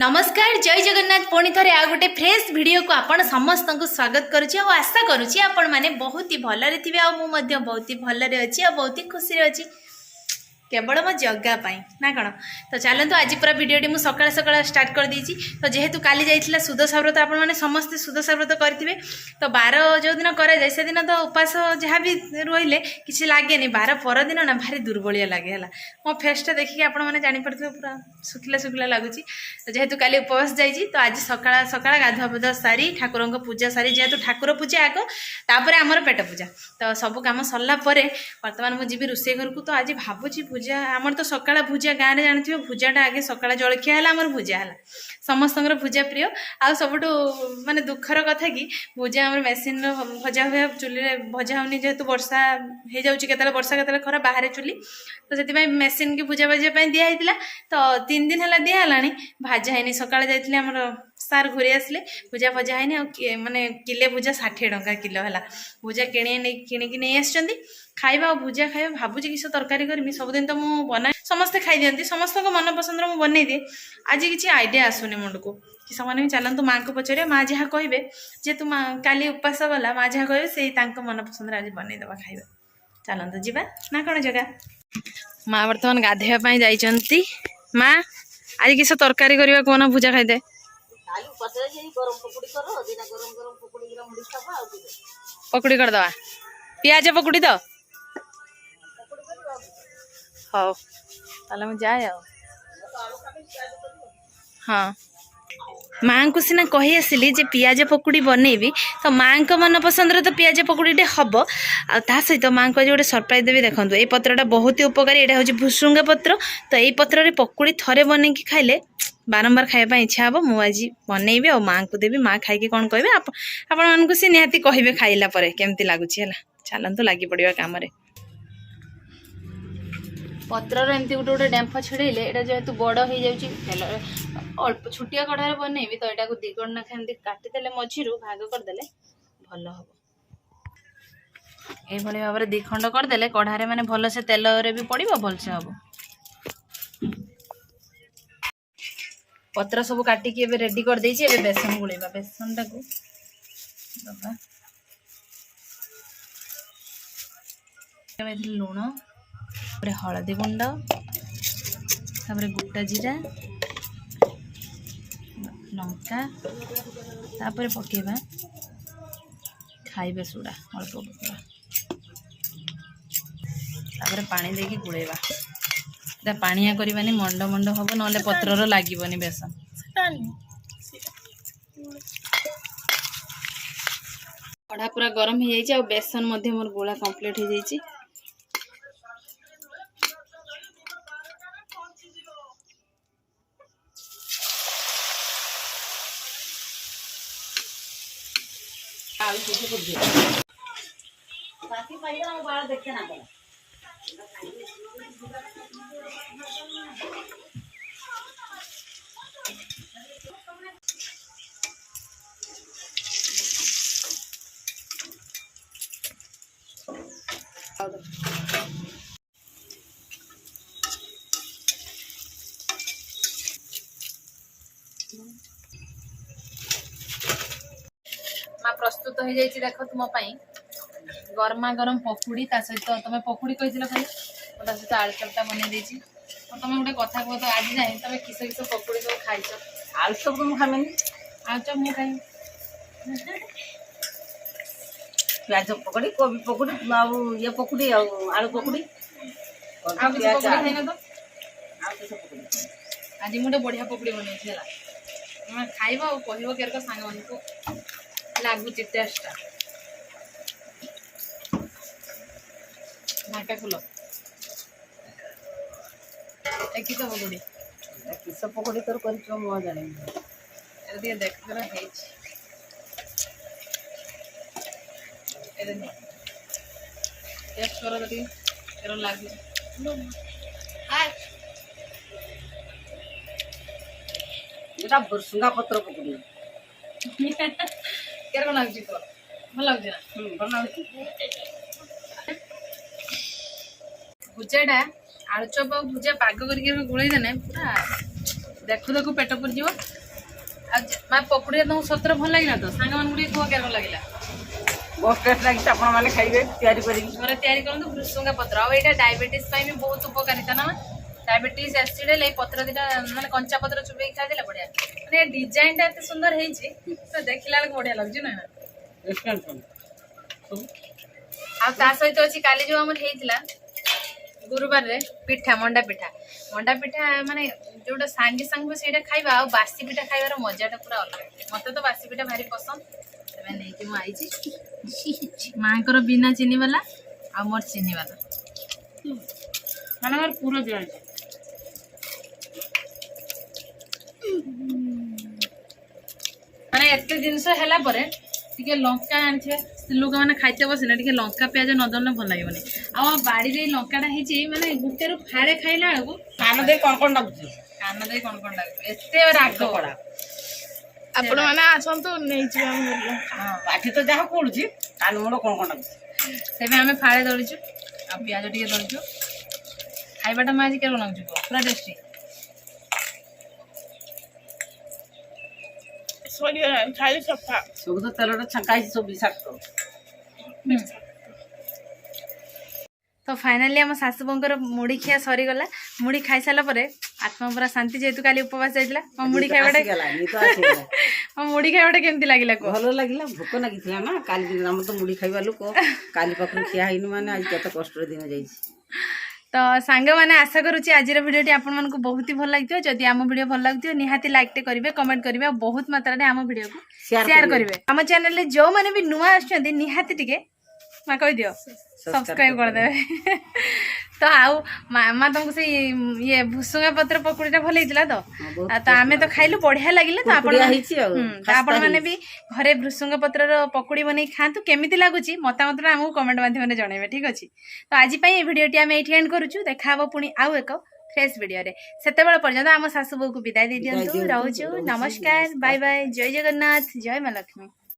नमस्कार जय जगन्नाथ पुणी थे आ गोटे फ्रेश वीडियो को आपण समस्त को स्वागत करुच्ची और आशा करुच्ची आपण मैंने बहुत ही भलरे थे आ बहुत ही भलरे अच्छी और बहुत ही खुशी अच्छी केवल मो जगापाई ना कौन तो चलते आज पूरा वीडियो मुझे सकाल सकाल स्टार्ट कर देती तो जेहेतु काली जाइला सुदशा व्रत आपण मैंने समस्ते सुदशा व्रत करेंगे तो बार जो दिन कराए से दिन तो उपास जहाँ भी रही किसी लगे बार पर दिन ना भारी दुर्बलिया लगे है मो फेसटा देखिए आपण मैंने जापर पूरा शुखिला शुखिला लगुच तो जेहेतु काली उपवास जाइए तो आज सकाल सकाल गाधुआ पाधुआ सारी ठाकुर पूजा सारी जेहेतु ठाकुर पूजा आग तापर आमर पेट पूजा तो सब कम सरला बर्तमान मुझे जी रोषे घर को तो आज भावुची भुजा आमर तो सकाळ भुजा गाँव में जानते भुजाटा आगे सकाळ जलखिया है आमर भुजा है समस्त भुजा प्रिय आ सबुठ माने दुखर कथा कि भुजा आम मेसीन भजा हुए चुली भजा होनी जेहेतु वर्षा हो जाऊँगी केतले वर्षा केतले खरा बाहर चुली तो से मेसीन की भुजा भाजा दिखाई तो 3 दिन है दिहला भाजा है सकाଳେ जाइए आमर सार घूरी आसिले भुजा भजा है माने किले भुजा 60 टंका किलो है भुजा किणिकी नहीं आसछंती खाइबा और भुजा खाइबा भावुची किस तरकारी करमी सबुदिन तो मुझे बना समस्ते खाई दिखती समस्त मन पसंद मुझे बनई दिए आज किसी आइडिया आसुनी मुंड को कि से भी चलतु माँ को पचारे माँ जहाँ कहे जेहेतु माँ काली उपास गला माँ जहाँ कहे से मन पसंद आज बनईदबा खाइबा चलतु जीवा ना कौन जगह माँ बर्तमान गाधेवाई जाइंट माँ आज किस तरकारी करवा कौन भुजा खाईदे पकुड़ी करदवा पियाज पकुड़ी तो हाँ ताले मैं जाए हाँ माँ को सीना कही आसली जे पियाज पकुड़ी बनईबी तो माँ को मन पसंद तो पियाज पकुड़ीटे हम आ सहित माँ को आज गोटे सरप्राइज देवी देखो ये पत्रटा बहुत ही उपकारी यहाँ हूँ भुसुंगा पत्र तो यही पत्र पकुड़ी थे बन खाइले बारंबार खाइबा इच्छा हम मुझे बनईबी और माँ को देवी माँ खाई कौन कहे आपण मानक सी निहाती कहे खाइला केमती लगुच है चलतु लगी पड़ा कम पत्रर एमती गोटे गोटे डेम्फ छिड़ेले यहाँ जेहेतु बड़ हो जाल अल्प छुटिया कढ़ाई बनईबी तो यहाँ दिगण ना एमती काटिदेले मझी भाग करदे भल हम ये भाव में दिखंड करदे कढ़ाई मैंने भल से तेल भी पड़ो भलसे हम पत्र सब काटिकी रेडी कर देछि एबे बेसन गुलेबा बेसन टाकू दबा लुण तापर हलदी गुंड तापर गोटा जीरा लंका तापर पकेबा खाइबे सोडा अल्प पकेबा तापर पानी देके गुलेबा पानिया करवानी मंड मंड हम ना पत्रर लगे बेसन कढ़ा पूरा गरम हो जाए बेसन मोर गोला कंप्लीट हो जाए देखे ना माँ प्रस्तुत हो जाए देख तुम गरमा गरम पकुड़ी सहित तुम पकुड़ी कही खाली सहित आलुचपटा बनई तुम गोटे कथा कह तो आज जाए तुम किस किस पकुड़ी सब खाई आलुचप तो मुझे खाएनि आलुचप मुझे खाई प्याज पकड़ी कोबी पकड़ी ये पकड़ी आलू पकड़ी खाइन तो आज गोटे बढ़िया पकड़ी बनई खाइब और कह के सांग मान को लगुच टेस्टा ढाका खुल किस पकड़ी किस पकड़ी तोर कर जानी देख टेस्ट कर लगे भुसुंगा पत्र पकड़ी कौन लगुच भल लगुच ना भल भुजाटा आलुचप भुजा पाग करके गोलई देने पूरा देखु देखु पेट पुर जीव मैं पकुड़ी तुमको सतर भल लगे तो सांग मान कह क्या लगे बहुत टेस्ट लगी आपण मैंने खाइबे तैयारी करी घरे तैयारी करते भृसुंगा पत्र आ यहाँ डायबिटीज भी बहुत उपकारिता ना डायबिटीज एसिड है पत्र दीटा मैंने कंचा पत्र चुबे खाई बढ़िया मैंने डिजाइन टा एत सुंदर है देखला बढ़िया लगे ना आ सहित अच्छी काली जो आम गुरुवार रे पिठा मंडा पिठा माने जोटा सांगे सांगे से खाइबा आ बासी पिठा खाइबार मजाटा पूरा अलग मत तो बासी पिठा भारी पसंद तबे नहीं कि आई माँ बिना चीनी वाला आ मोर चीनी वाला माने पूरा दिया माने एत जिनस है टे लंका आनी लोक मैंने खाइते बसने टे लंका प्याज नदन भल लगे आ बाड़ी लंकाटा है माने गुटे फाड़े खाइला बेलू कान दे कौन लगुଛି कान दे कौन लगे एत राग पड़ा ଆପଣ ମାନେ ଆସନ୍ତୁ ନେଇଯିବେ ଆମେ ପାଠି ତ ଯାହା ପଡୁଛି କାନ ମୁଣ୍ଡ କଣ ଲାଗୁଛି ସେବେ ଆମେ ଫାଳେ ଦଳିଛୁ ଆଉ ପିଆଜ ଟିକେ ଦଳିଛୁ ଖାଇବାଟା ମୁଁ ଆଜି କେବେ ଲାଗୁଛୁ ପୁରା ଟେଷ୍ଟି ଖାଲି ସଫା ସବୁ ତ ତେଲଟା ଛଙ୍କା ହେଇଛି ସବୁ ବିଷାକ୍ତ तो फाइनाली आम सासू बोंकर मुड़ी खिया सरीगला मुड़ी खाई सारा पर आत्मा पूरा शांति जेहेतु काली उपवास जाइला मो मुड़ी खाइबाटा मो मुड़ी खाइबाटा केमती लागिला को भल लागिला भोक लागिଥିଲା ना काली दिन हम तो मुड़ी खाइबा लोक काली पाखु खिया हैनु माने आज केते कष्ट दिन जाइछि तो सांग माने आशा करूची आज भिडियोटी आपण मानकु बहुत ही भल लागथियो जदि आम वीडियो भल लागथियो निहाती लाइक टे करिवे कमेंट करिवे और बहुत मात्रा रे आम वीडियो को शेयर करिवे आम चैनल रे जो माने भी नुआ आछंती निहाती टिके मां कहि दियो सब्सक्राइब कर देवे तो आउ मामा तुमको से ये भुसुंगा पत्र पकुड़ीटा भल होइतिला तो आमे तो खाइलु बढ़िया लागिले तो आपण माने भी घरे भुसुंगा पत्रर पकुड़ी बनै खातु केमिति लागुची मतामत हमहु कमेंट माध्यम रे जणाइबे ठीक अछि तो आज पई ए वीडियोटी आमे एठी एंड करूछु देखाबो पुनी आउ एक फ्रेश वीडियो रे सेतेबेला पर्यंत आम सासु बो को विदाई दे दियंतु रहउछु नमस्कार बाय बाय जय जगन्नाथ जय मां लक्ष्मी।